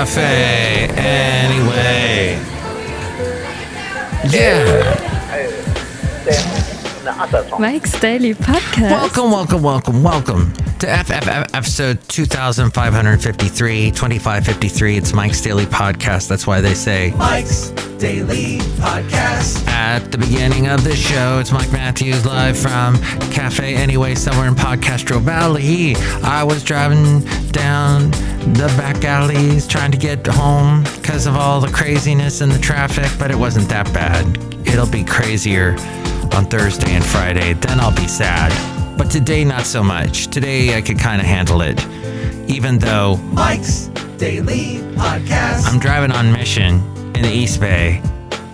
Cafe anyway. Yeah. Mike's Daily Podcast. Welcome to episode 2553, 2553. It's Mike's Daily Podcast. That's why they say Mike's Daily Podcast. At the beginning of this show, it's Mike Matthews live from Cafe Anyway, somewhere in Podcastro Valley. I was driving down the back alleys trying to get home because of all the craziness and the traffic, but it wasn't that bad. It'll be crazier on Thursday and Friday, then I'll be sad. But today, not so much. Today, I could kind of handle it, even though Mike's Daily Podcast. I'm driving on Mission in the East Bay,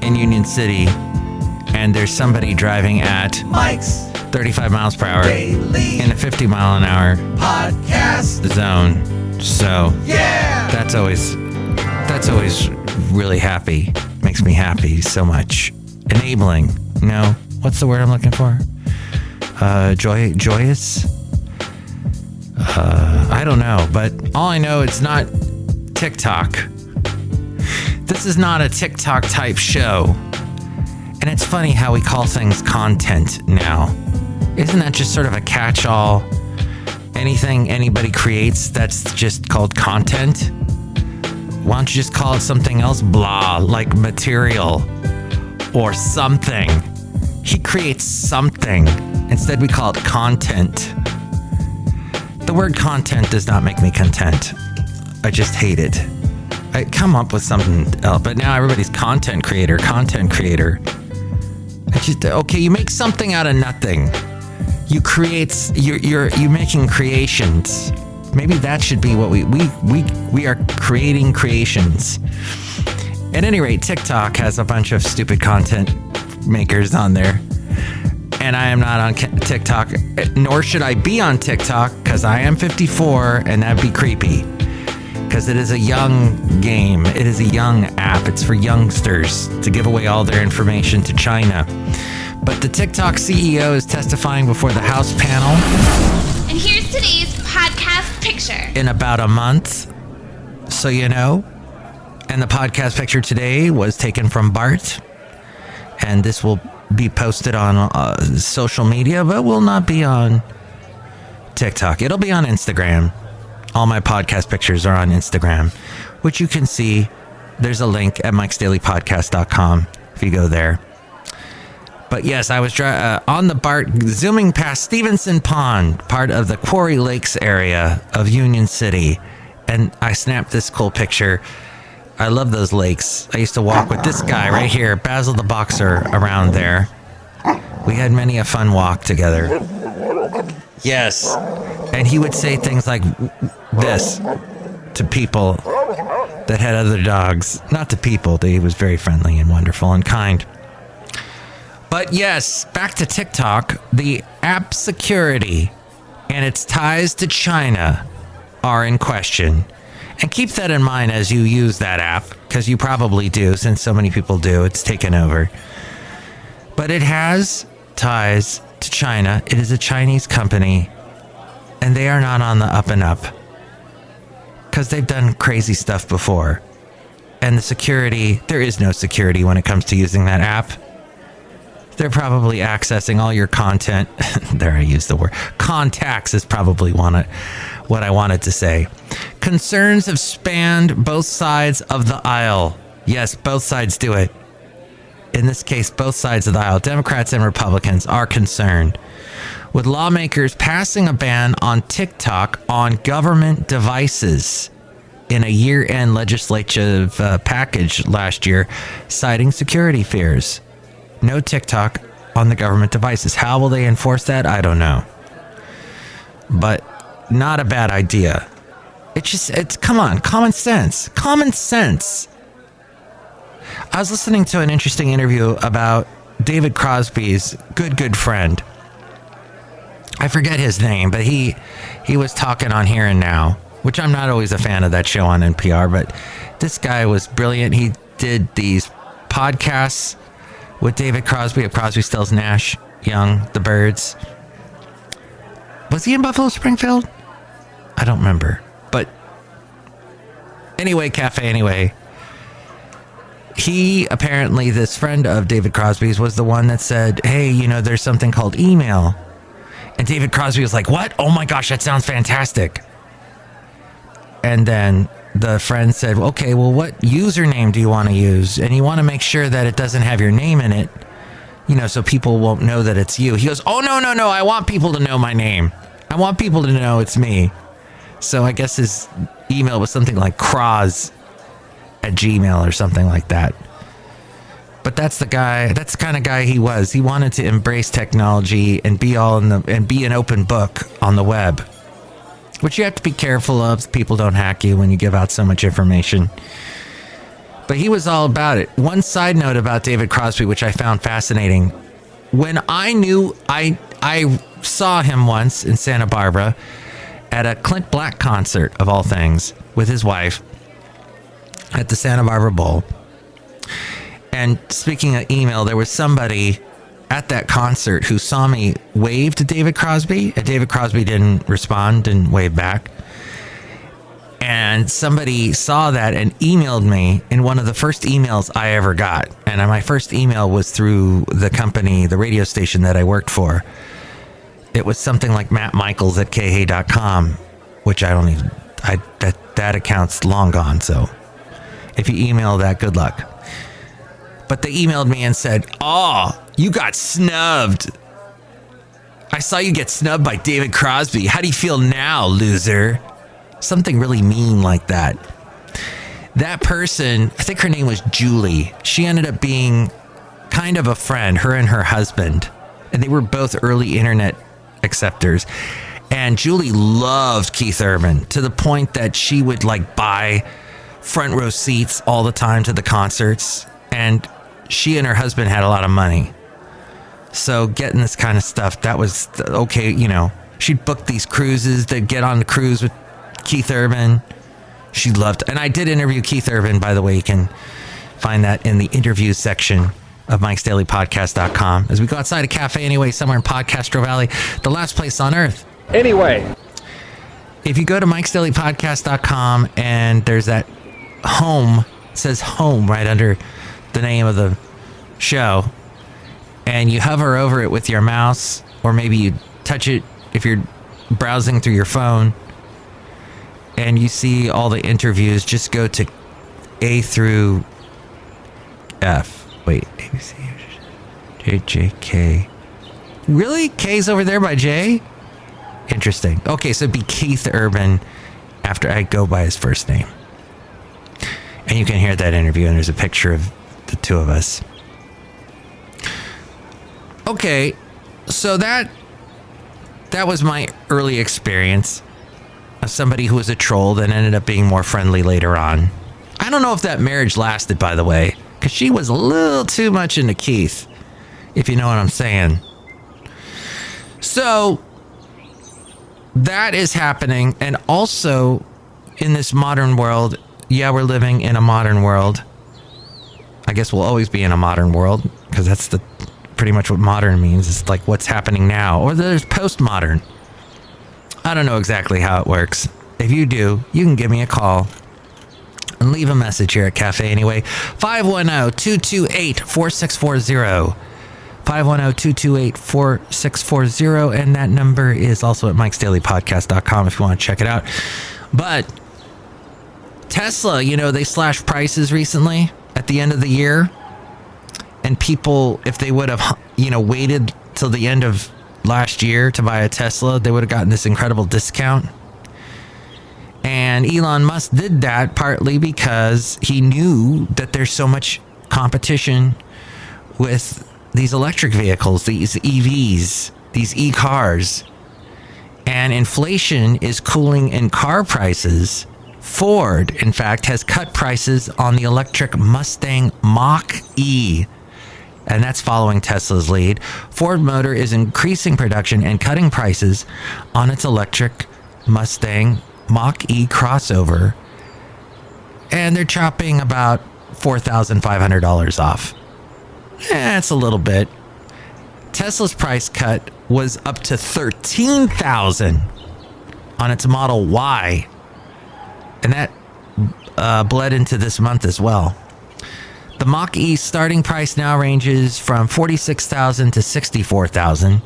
in Union City, and there's somebody driving at Mike's 35 miles per hour Daily in a 50 mile an hour Podcast zone. So yeah, that's always really happy. Makes me happy so much. Enabling. No, what's the word I'm looking for? Joyous? I don't know, but all I know, it's not TikTok. This is not a TikTok type show. And it's funny how we call things content now. Isn't that just sort of a catch-all? Anything anybody creates that's just called content? Why don't you just call it something else? Blah, like material or something. He creates something. Instead, we call it content. The word content does not make me content. I just hate it. I come up with something else, but now everybody's content creator. Okay, you make something out of nothing. You create, you're making creations. Maybe that should be what we are creating creations. At any rate, TikTok has a bunch of stupid content makers on there. And I am not on TikTok, nor should I be on TikTok, because I am 54, and that'd be creepy. Because it is a young game. It is a young app. It's for youngsters to give away all their information to China. But the TikTok CEO is testifying before the House panel. And here's today's podcast picture. In about a month, so you know. And the podcast picture today was taken from Bart. And this will be posted on social media, but will not be on TikTok. It'll be on Instagram. All my podcast pictures are on Instagram, which you can see. There's a link at mikesdailypodcast.com if you go there. But yes, I was on the BART, zooming past Stevenson Pond, part of the Quarry Lakes area of Union City, and I snapped this cool picture. I love those lakes. I used to walk with this guy right here, Basil the Boxer, around there. We had many a fun walk together. Yes. And he would say things like this to people that had other dogs. Not to people. He was very friendly and wonderful and kind. But yes, back to TikTok. The app security and its ties to China are in question. And keep that in mind as you use that app, because you probably do, since so many people do. It's taken over. But it has ties to China. It is a Chinese company, and they are not on the up and up, because they've done crazy stuff before. And the security, there is no security when it comes to using that app. They're probably accessing all your content. There, I used the word. Contacts is probably what I wanted to say. Concerns have spanned both sides of the aisle. Yes, both sides do it. In this case, both sides of the aisle, Democrats and Republicans, are concerned with lawmakers passing a ban on TikTok on government devices in a year-end legislative package last year, citing security fears. No TikTok on the government devices. How will they enforce that? I don't know. But not a bad idea. It's come on, common sense. Common sense. I was listening to an interesting interview about David Crosby's good friend. I forget his name, but he was talking on Here and Now, which I'm not always a fan of that show on NPR, but this guy was brilliant. He did these podcasts with David Crosby of Crosby, Stills, Nash, Young, The Byrds. Was he in Buffalo Springfield? I don't remember. But Anyway, Cafe Anyway. He apparently, this friend of David Crosby's, was the one that said, hey, you know, there's something called email. And David Crosby was like, what? Oh my gosh, that sounds fantastic. And then the friend said, okay, well, what username do you want to use? And you want to make sure that it doesn't have your name in it, you know, so people won't know that it's you. He goes, oh, no, I want people to know my name. I want people to know it's me. So I guess his email was something like Croz@gmail or something like that. But that's the guy, that's the kind of guy he was. He wanted to embrace technology and be be an open book on the web, which you have to be careful of. People don't hack you when you give out so much information. But he was all about it. One side note about David Crosby, which I found fascinating. When I saw him once in Santa Barbara at a Clint Black concert, of all things, with his wife at the Santa Barbara Bowl. And speaking of email, there was somebody at that concert who saw me wave to David Crosby, and David Crosby didn't respond, didn't wave back. And somebody saw that and emailed me in one of the first emails I ever got. And my first email was through the company, the radio station that I worked for. It was something like mattmichaels@khay.com, which that account's long gone. So if you email that, good luck. But they emailed me and said, oh, you got snubbed. I saw you get snubbed by David Crosby. How do you feel now, loser? Something really mean like that. That person, I think her name was Julie. She ended up being kind of a friend, her and her husband. And they were both early internet acceptors. And Julie loved Keith Urban to the point that she would like buy front row seats all the time to the concerts. And she and her husband had a lot of money. So getting this kind of stuff, that was okay. You know, she'd book these cruises. They'd get on the cruise with Keith Urban. She loved, and I did interview Keith Urban, by the way. You can find that in the interviews section of Mike'sDailyPodcast.com. As we go outside a cafe anyway, somewhere in Podcastro Valley, the last place on earth. Anyway, if you go to Mike'sDailyPodcast.com and there's that home, it says home right under the name of the show, and you hover over it with your mouse, or maybe you touch it if you're browsing through your phone, and you see all the interviews. Just go to A through F. Wait, A, B, C, J, J, K. Really? K's over there by J? Interesting. Okay, so it'd be Keith Urban after I go by his first name. And you can hear that interview, and there's a picture of the two of us. Okay, so that was my early experience of somebody who was a troll that ended up being more friendly later on. I don't know if that marriage lasted, by the way, because she was a little too much into Keith, if you know what I'm saying. So that is happening. And also in this modern world, yeah, we're living in a modern world. I guess we'll always be in a modern world, because that's pretty much what modern means. It's like what's happening now. Or there's postmodern. I don't know exactly how it works. If you do, you can give me a call and leave a message here at Cafe Anyway. 510-228-4640. 510-228-4640. And that number is also at Mike'sDailyPodcast.com if you want to check it out. But Tesla, you know, they slashed prices recently at the end of the year. And people, if they would have, you know, waited till the end of last year to buy a Tesla, they would have gotten this incredible discount. And Elon Musk did that partly because he knew that there's so much competition with these electric vehicles, these EVs, these e-cars. And inflation is cooling in car prices. Ford, in fact, has cut prices on the electric Mustang Mach-E. And that's following Tesla's lead. Ford Motor is increasing production and cutting prices on its electric Mustang Mach-E crossover. And they're chopping about $4,500 off. That's a little bit. Tesla's price cut was up to $13,000 on its Model Y. And that bled into this month as well. The Mach-E starting price now ranges from $46,000 to $64,000.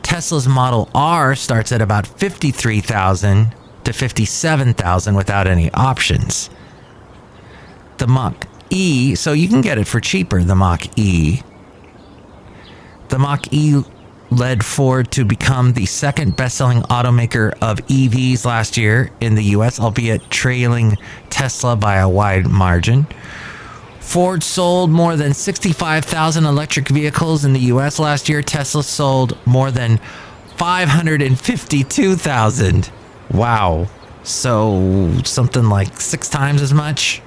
Tesla's Model R starts at about $53,000 to $57,000 without any options. The Mach-E, so you can get it for cheaper, the Mach-E. The Mach-E led Ford to become the second best-selling automaker of EVs last year in the U.S., albeit trailing Tesla by a wide margin. Ford sold more than 65,000 electric vehicles in the U.S. last year. Tesla sold more than 552,000. Wow. So something like 6 times as much.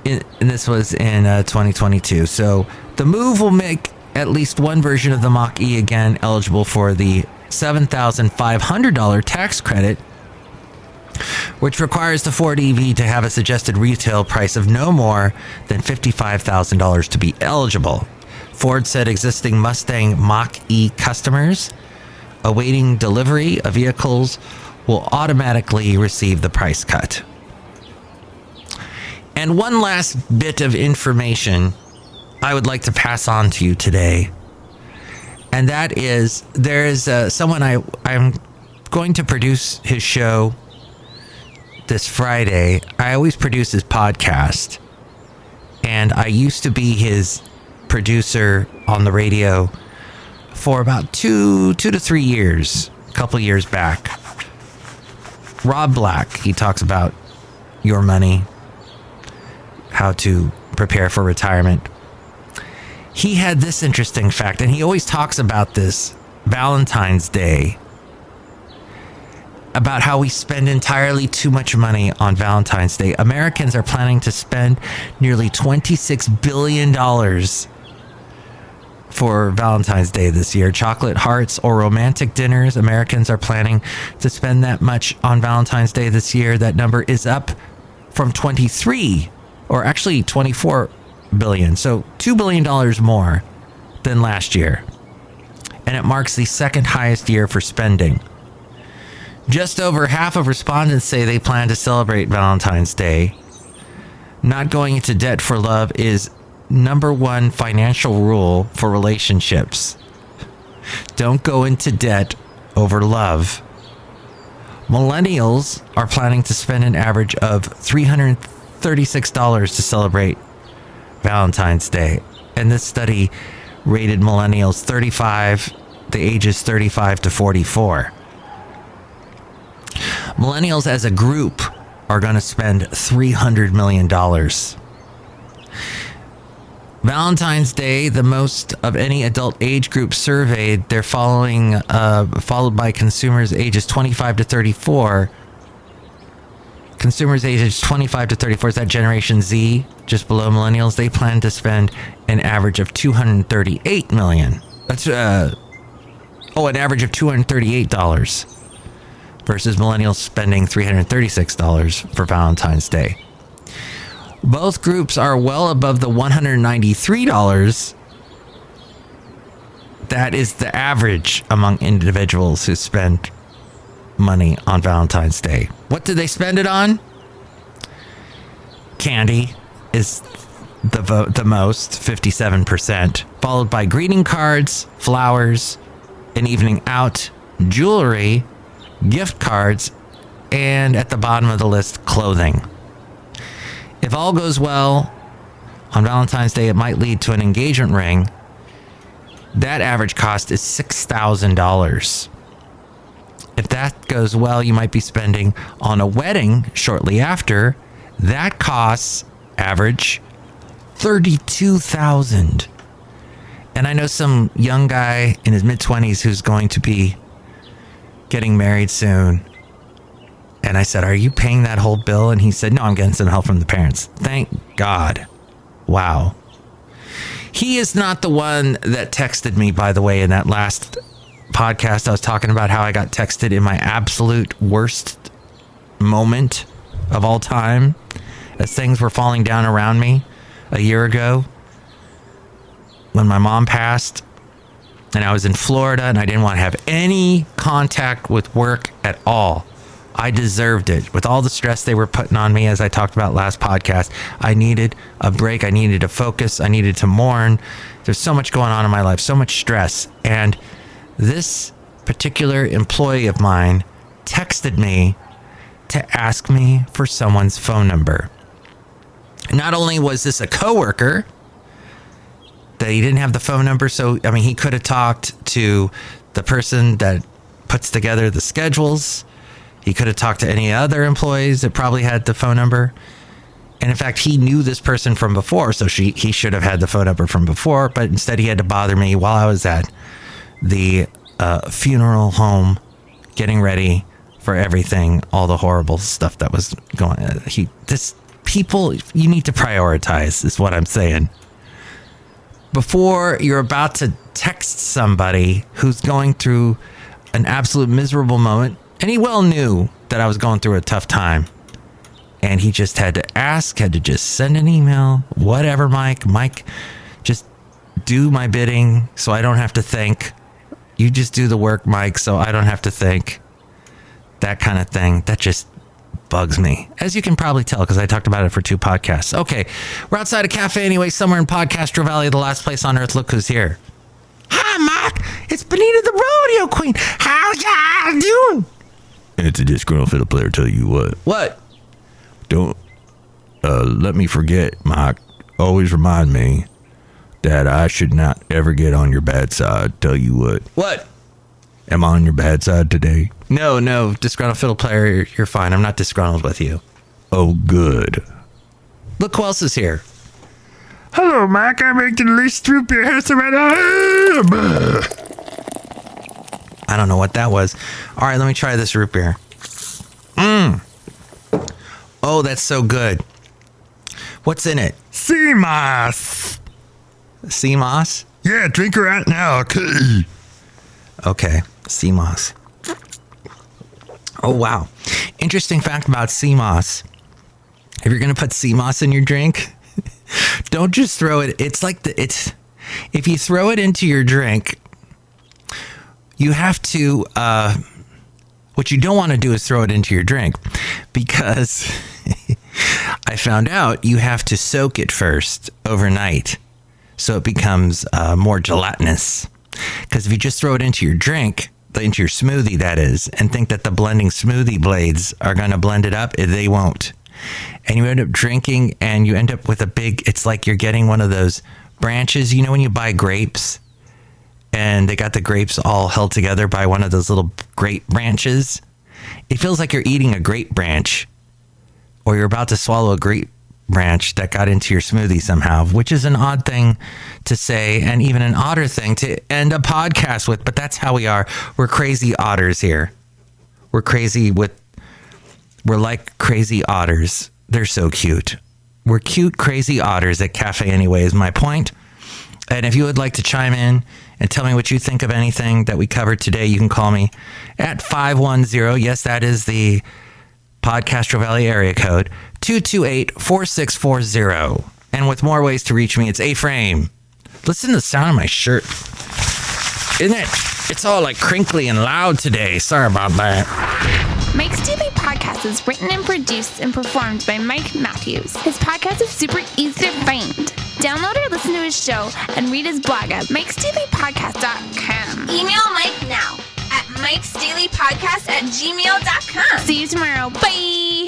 And this was in 2022. So the move will make at least one version of the Mach-E again eligible for the $7,500 tax credit, which requires the Ford EV to have a suggested retail price of no more than $55,000 to be eligible. Ford said existing Mustang Mach-E customers awaiting delivery of vehicles will automatically receive the price cut. And one last bit of information I would like to pass on to you today, and that is there is someone I'm going to produce his show this Friday. I always produce his podcast, and I used to be his producer on the radio for about 2 to 3 years, a couple years back. Rob Black, he talks about your money, how to prepare for retirement. He had this interesting fact, and he always talks about this Valentine's Day, about how we spend entirely too much money on Valentine's Day. Americans are planning to spend nearly $26 billion for Valentine's Day this year. Chocolate hearts or romantic dinners. Americans are planning to spend that much on Valentine's Day this year. That number is up from 23, or actually 24 billion. So $2 billion more than last year. And it marks the second highest year for spending. Just over half of respondents say they plan to celebrate Valentine's Day. Not going into debt for love is number one financial rule for relationships. Don't go into debt over love. Millennials are planning to spend an average of $336 to celebrate Valentine's Day. And this study rated millennials the ages 35 to 44. Millennials as a group are going to spend $300 million. Valentine's Day, the most of any adult age group surveyed, they're followed by consumers ages 25 to 34. Consumers ages 25 to 34 is that Generation Z, just below millennials. They plan to spend an average of $238 million. That's an average of $238 versus millennials spending $336 for Valentine's Day. Both groups are well above the $193 that is the average among individuals who spend money on Valentine's Day. What do they spend it on? Candy is the most, 57%, followed by greeting cards, flowers, an evening out, jewelry, gift cards, and at the bottom of the list, clothing. If all goes well on Valentine's Day, it might lead to an engagement ring. That average cost is $6,000. If that goes well, you might be spending on a wedding shortly after. That costs average $32,000. And I know some young guy in his mid-20s who's going to be getting married soon. And I said, "Are you paying that whole bill?" And he said, "No, I'm getting some help from the parents." Thank God. Wow. He is not the one that texted me, by the way, in that last podcast. I was talking about how I got texted in my absolute worst moment of all time as things were falling down around me a year ago when my mom passed, and I was in Florida and I didn't want to have any contact with work at all. I deserved it. With all the stress they were putting on me, as I talked about last podcast, I needed a break. I needed to focus. I needed to mourn. There's so much going on in my life, so much stress. And this particular employee of mine texted me to ask me for someone's phone number. Not only was this a coworker that he didn't have the phone number, so I mean he could have talked to the person that puts together the schedules. He could have talked to any other employees that probably had the phone number. And in fact, he knew this person from before, so he should have had the phone number from before, but instead he had to bother me while I was at the funeral home getting ready for everything, all the horrible stuff that was going on. People, you need to prioritize, is what I'm saying. Before you're about to text somebody who's going through an absolute miserable moment, and he well knew that I was going through a tough time, and he just had to just send an email, whatever, Mike, just do my bidding so I don't have to think. You just do the work, Mike, so I don't have to think. That kind of thing. That just bugs me, as you can probably tell, because I talked about it for 2 podcasts. Okay, we're outside a cafe anyway, somewhere in Podcastro Valley, the last place on earth. Look who's here. Hi, Mike. It's Benita the Rodeo Queen. How y'all doing? It's a disgruntled fiddle player. Tell you what. What? Don't let me forget, Mike. Always remind me that I should not ever get on your bad side. Tell you what. What? Am I on your bad side today? No, disgruntled fiddle player, you're fine. I'm not disgruntled with you. Oh, good. Look who else is here. Hello, Mike. I'm making the least root beer house right now. I don't know what that was. All right, let me try this root beer. Oh, that's so good. What's in it? Sea moss. Sea moss? Yeah, drink her out now. Okay, sea moss. Oh, wow. Interesting fact about sea moss. If you're going to put sea moss in your drink, don't just throw it. It's like if you throw it into your drink, you have to, what you don't want to do is throw it into your drink, because I found out you have to soak it first overnight so it becomes more gelatinous. Because if you just throw it into your drink, into your smoothie, that is, and think that the blending smoothie blades are going to blend it up, they won't. And you end up drinking, and you end up with it's like you're getting one of those branches. You know when you buy grapes, and they got the grapes all held together by one of those little grape branches? It feels like you're eating a grape branch, or you're about to swallow a grape branch that got into your smoothie somehow, which is an odd thing to say, and even an odder thing to end a podcast with, but that's how we are. We're crazy otters here. We're like crazy otters. They're so cute. We're cute, crazy otters at Cafe Anyway is my point. And if you would like to chime in and tell me what you think of anything that we covered today, you can call me at 510. Yes, that is the Podcastro Valley area code, 228-4640. And with more ways to reach me, it's A-Frame. Listen to the sound of my shirt. Isn't it? It's all like crinkly and loud today. Sorry about that. Mike's Daily Podcast is written and produced and performed by Mike Matthews. His podcast is super easy to find. Download or listen to his show and read his blog at mikesdailypodcast.com. Email Mike now at mikesdailypodcast@gmail.com. See you tomorrow. Bye.